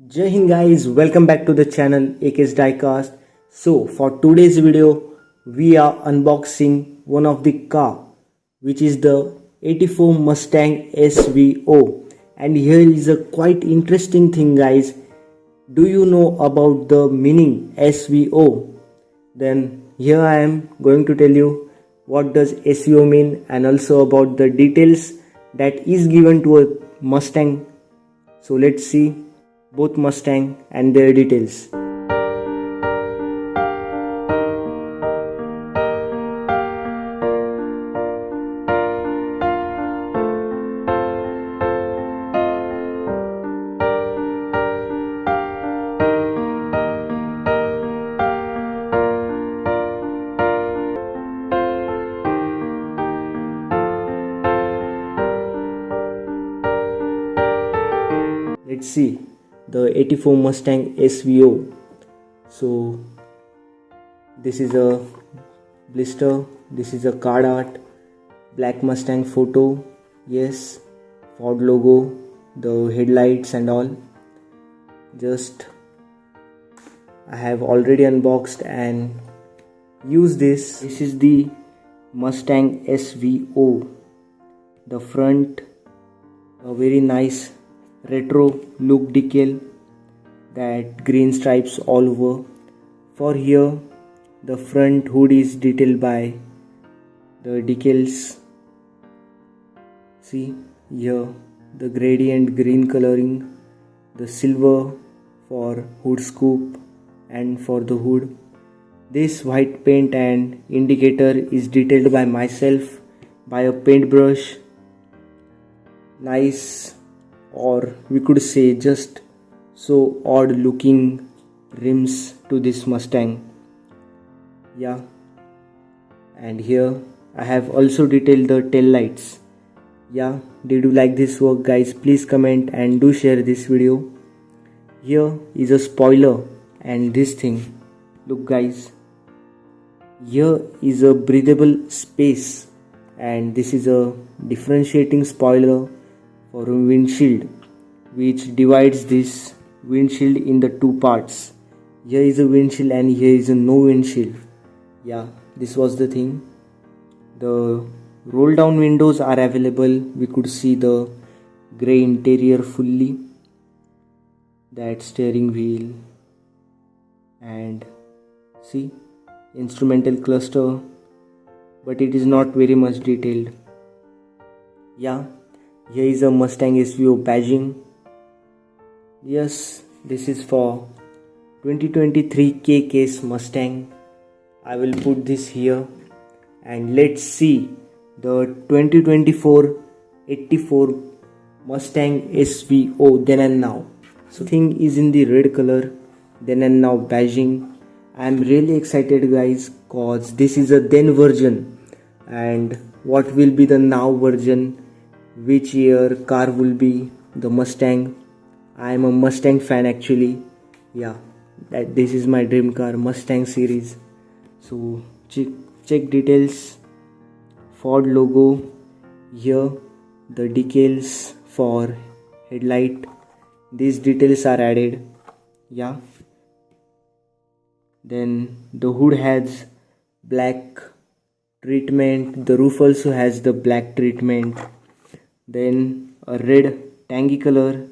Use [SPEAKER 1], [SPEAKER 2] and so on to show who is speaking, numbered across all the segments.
[SPEAKER 1] Jai Hind guys, welcome back to the channel AK's Diecast. So for today's video, we are unboxing one of the car, which is the 84 Mustang SVO. And here is a quite interesting thing guys. Do you know about the meaning SVO? Then here I am going to tell you what does SVO mean and also about the details that is given to a Mustang. So let's see both Mustang and their details. Let's see the 84 Mustang SVO. So this is a blister, this is a card art, black Mustang photo, yes, Ford logo, the headlights and all. Just I have already unboxed and used this. This is the Mustang SVO. The front, a very nice retro look decal, that green stripes all over. For here the front hood is detailed by the decals. See here the gradient green coloring, the silver for hood scoop and for the hood. This white paint and indicator is detailed by myself by a paintbrush. Nice, or we could say just so odd looking rims to this Mustang. Yeah, and here I have also detailed the tail lights. Yeah, did you like this work guys? Please comment and do share this video. Here is a spoiler and this thing, look guys, here is a breathable space and this is a differentiating spoiler for a windshield, which divides this windshield in the two parts. Here is a windshield and here is a no windshield. Yeah, this was the thing. The roll down windows are available. We could see the grey interior fully, that steering wheel, and see instrumental cluster, but it is not very much detailed. Yeah, here is a Mustang SVO badging. Yes, this is for 2023 K case Mustang. I will put this here and let's see the 2024 84 Mustang SVO then and now. So thing is in the red color, then and now badging. I am really excited guys cause this is a then version and what will be the now version, which year car will be the Mustang. I am a Mustang fan actually. Yeah, this is my dream car, Mustang series. So check details, Ford logo, here the decals for headlight, these details are added. Yeah, then the hood has black treatment, the roof also has the black treatment, then a red tangy color,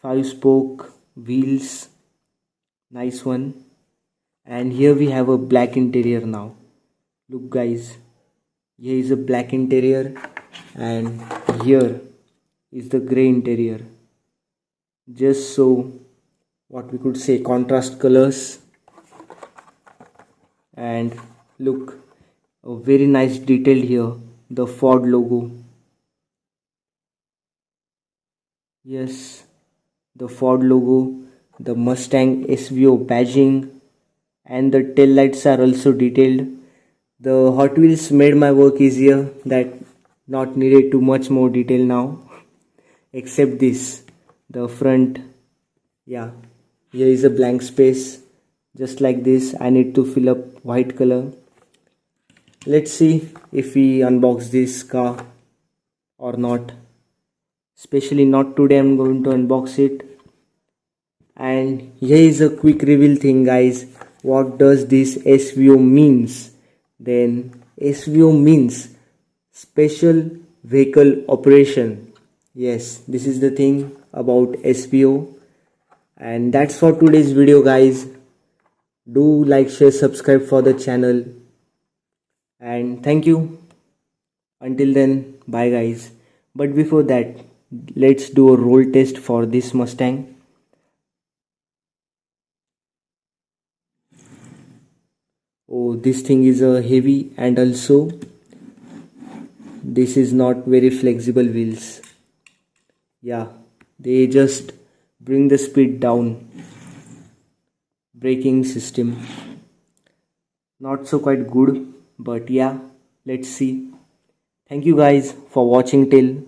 [SPEAKER 1] 5-spoke wheels, nice one. And here we have a black interior now. Look guys, here is a black interior and here is the grey interior. Just so what we could say contrast colors. And look, a very nice detail here, the Ford logo. Yes, the Ford logo, the Mustang SVO badging, and the tail lights are also detailed. The Hot Wheels made my work easier, that not needed too much more detail now. Except this, the front. Yeah, here is a blank space. Just like this, I need to fill up white color. Let's see if we unbox this car or not. Especially not today, I'm going to unbox it. And here is a quick reveal thing, guys. What does this SVO means? Then SVO means special vehicle operation. Yes, this is the thing about SVO. And that's for today's video, guys. Do like, share, subscribe for the channel, and thank you. Until then, bye guys. But before that, let's do a roll test for this Mustang. Oh, this thing is a heavy, and also this is not very flexible wheels. Yeah, they just bring the speed down. Braking system not so quite good, but yeah, let's see. Thank you guys for watching till